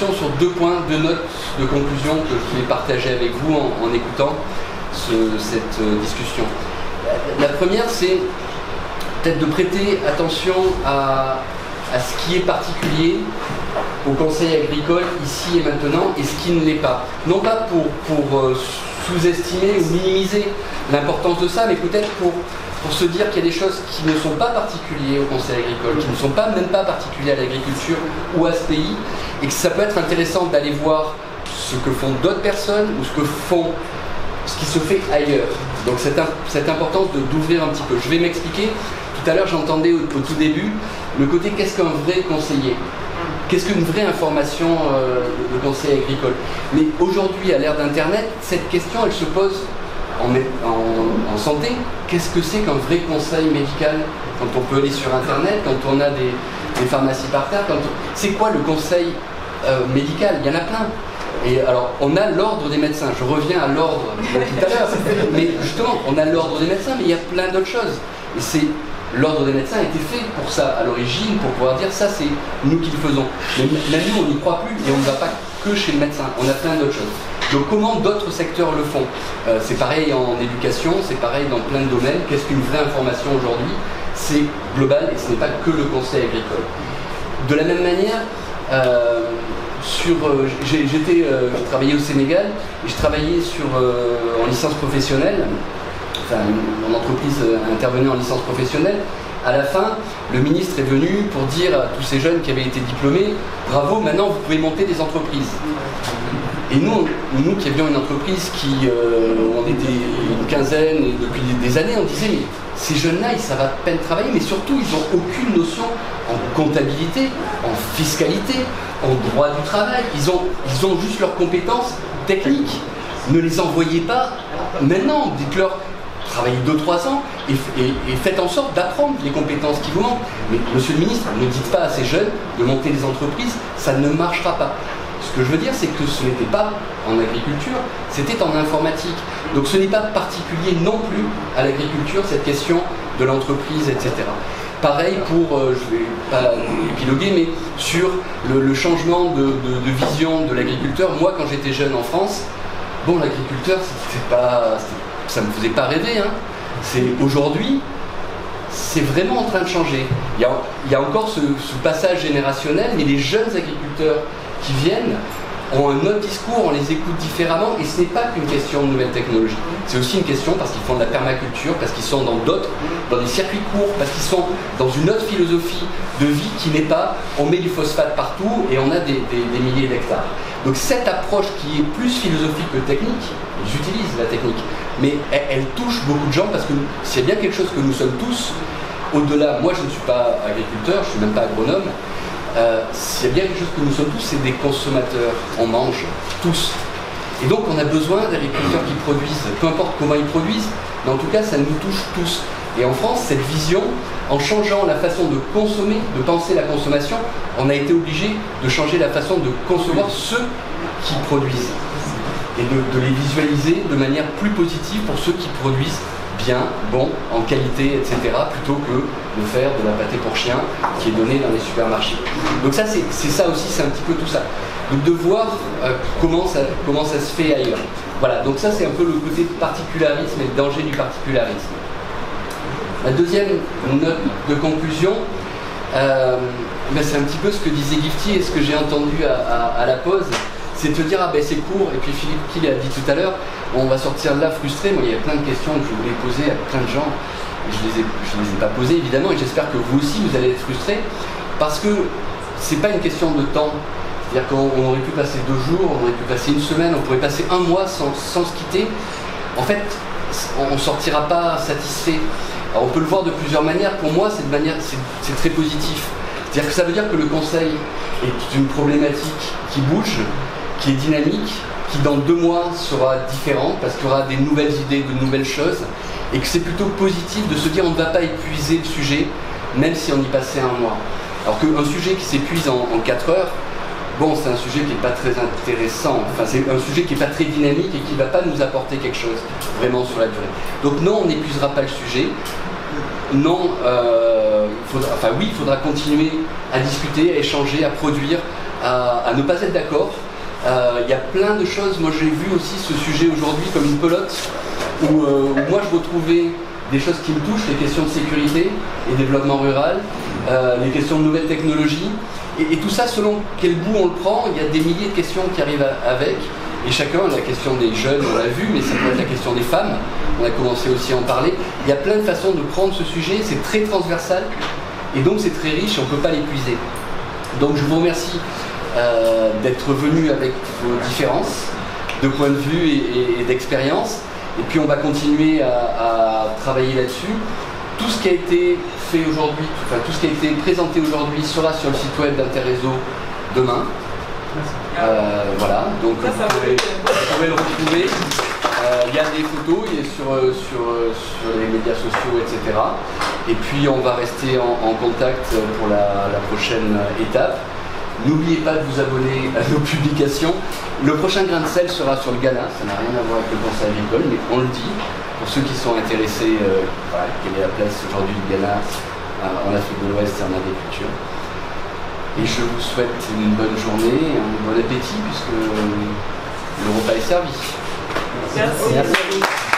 attention sur 2 points, 2 notes de conclusion que je vais partager avec vous en écoutant cette discussion. La première, c'est peut-être de prêter attention à ce qui est particulier au Conseil agricole ici et maintenant et ce qui ne l'est pas. Non pas pour sous-estimer ou minimiser l'importance de ça, mais peut-être pour se dire qu'il y a des choses qui ne sont pas particulières au Conseil agricole, qui ne sont même pas particulières à l'agriculture ou à ce pays, et que ça peut être intéressant d'aller voir ce que font d'autres personnes ou ce qui se fait ailleurs. Donc cette importance d'ouvrir un petit peu. Je vais m'expliquer. Tout à l'heure, j'entendais au tout début le côté qu'est-ce qu'un vrai conseiller ? Qu'est-ce qu'une vraie information de conseil agricole ? Mais aujourd'hui, à l'ère d'Internet, cette question, elle se pose en santé. Qu'est-ce que c'est qu'un vrai conseil médical quand on peut aller sur Internet, quand on a des pharmacies par terre C'est quoi le conseil médical ? Il y en a plein. Et alors, on a l'ordre des médecins. Je reviens à l'ordre tout à l'heure. Mais justement, on a l'ordre des médecins, mais il y a plein d'autres choses. Et l'ordre des médecins a été fait pour ça, à l'origine, pour pouvoir dire ça, c'est nous qui le faisons. Mais même nous, on n'y croit plus et on ne va pas que chez le médecin. On a plein d'autres choses. Donc comment d'autres secteurs le font ? C'est pareil en éducation, c'est pareil dans plein de domaines. Qu'est-ce qu'une vraie information aujourd'hui ? C'est global et ce n'est pas que le conseil agricole. De la même manière, je travaillais au Sénégal et je travaillais en licence professionnelle. Enfin, mon entreprise intervenait en licence professionnelle. À la fin, le ministre est venu pour dire à tous ces jeunes qui avaient été diplômés « Bravo, maintenant vous pouvez monter des entreprises ». Et nous qui avions une entreprise on était une quinzaine et depuis des années, on disait « Mais ces jeunes-là, ils savent à peine travailler, mais surtout, ils n'ont aucune notion en comptabilité, en fiscalité, en droit du travail. Ils ont juste leurs compétences techniques. Ne les envoyez pas maintenant, dites-leur « Travaillez 2-3 ans et faites en sorte d'apprendre les compétences qui vous manquent. » Mais monsieur le ministre, ne dites pas à ces jeunes de monter des entreprises, ça ne marchera pas. Ce que je veux dire, c'est que ce n'était pas en agriculture, c'était en informatique. Donc ce n'est pas particulier non plus à l'agriculture, cette question de l'entreprise, etc. Pareil pour, je ne vais pas épiloguer, mais sur le changement de vision de l'agriculteur. Moi, quand j'étais jeune en France, bon, l'agriculteur, ça ne me faisait pas rêver. Hein. Aujourd'hui, c'est vraiment en train de changer. Il y a encore ce passage générationnel, mais les jeunes agriculteurs qui viennent ont un autre discours, on les écoute différemment, et ce n'est pas qu'une question de nouvelles technologies. C'est aussi une question parce qu'ils font de la permaculture, parce qu'ils sont dans des circuits courts, parce qu'ils sont dans une autre philosophie de vie qui n'est pas on met du phosphate partout et on a des milliers d'hectares. Donc cette approche qui est plus philosophique que technique, ils utilisent la technique, mais elle touche beaucoup de gens parce que s'il y a bien quelque chose que nous sommes tous, au-delà, moi je ne suis pas agriculteur, je ne suis même pas agronome, s'il y a bien quelque chose que nous sommes tous, c'est des consommateurs. On mange, tous. Et donc on a besoin d'agriculteurs qui produisent, peu importe comment ils produisent, mais en tout cas ça nous touche tous. Et en France, cette vision, en changeant la façon de consommer, de penser la consommation, on a été obligé de changer la façon de concevoir ceux qui produisent. Et de les visualiser de manière plus positive pour ceux qui produisent bien, bon, en qualité, etc., plutôt que de faire de la pâtée pour chien qui est donnée dans les supermarchés. Donc ça, c'est ça aussi, c'est un petit peu tout ça. Donc de voir comment ça se fait ailleurs. Voilà, donc ça c'est un peu le côté particularisme et le danger du particularisme. La deuxième note de conclusion, c'est un petit peu ce que disait Gifty et ce que j'ai entendu à la pause. C'est de te dire, ah ben c'est court, et puis Philippe qui l'a dit tout à l'heure, on va sortir de là frustré. Moi il y a plein de questions que je voulais poser à plein de gens, et je les ai pas posées évidemment, et j'espère que vous aussi vous allez être frustrés, parce que c'est pas une question de temps. C'est-à-dire qu'on aurait pu passer 2 jours, on aurait pu passer 1 semaine, on pourrait passer 1 mois sans se quitter. En fait, on ne sortira pas satisfait. Alors on peut le voir de plusieurs manières. Pour moi, c'est très positif. C'est-à-dire que ça veut dire que le conseil est une problématique qui bouge, qui est dynamique, qui dans 2 mois sera différente parce qu'il y aura des nouvelles idées, de nouvelles choses, et que c'est plutôt positif de se dire on ne va pas épuiser le sujet, même si on y passait 1 mois. Alors qu'un sujet qui s'épuise en 4 heures, bon, c'est un sujet qui n'est pas très intéressant, enfin, c'est un sujet qui n'est pas très dynamique et qui ne va pas nous apporter quelque chose, vraiment sur la durée. Donc non, on n'épuisera pas le sujet. Non, il faudra continuer à discuter, à échanger, à produire à ne pas être d'accord. Il y a plein de choses. Moi j'ai vu aussi ce sujet aujourd'hui comme une pelote où moi je retrouvais des choses qui me touchent, les questions de sécurité et développement rural, les questions de nouvelles technologies, et tout ça selon quel bout on le prend, il y a des milliers de questions qui arrivent avec, et chacun, la question des jeunes on l'a vu, mais ça peut être la question des femmes, on a commencé aussi à en parler. Il y a plein de façons de prendre ce sujet, c'est très transversal, et donc c'est très riche et on ne peut pas l'épuiser. Donc je vous remercie d'être venu avec vos différences de point de vue et d'expérience. Et puis on va continuer à travailler là-dessus. Tout ce qui a été fait aujourd'hui, enfin tout ce qui a été présenté aujourd'hui sera sur le site web d'Interréseau demain. Voilà, donc vous pouvez le retrouver. Il y a des photos, il est sur les médias sociaux, etc. Et puis on va rester en contact pour la prochaine étape. N'oubliez pas de vous abonner à nos publications. Le prochain grain de sel sera sur le Ghana, ça n'a rien à voir avec le conseil agricole, mais on le dit, pour ceux qui sont intéressés, quelle est la place aujourd'hui du Ghana en Afrique de l'Ouest et en agriculture. Et je vous souhaite une bonne journée, un bon appétit, puisque le repas est servi. Merci. Merci.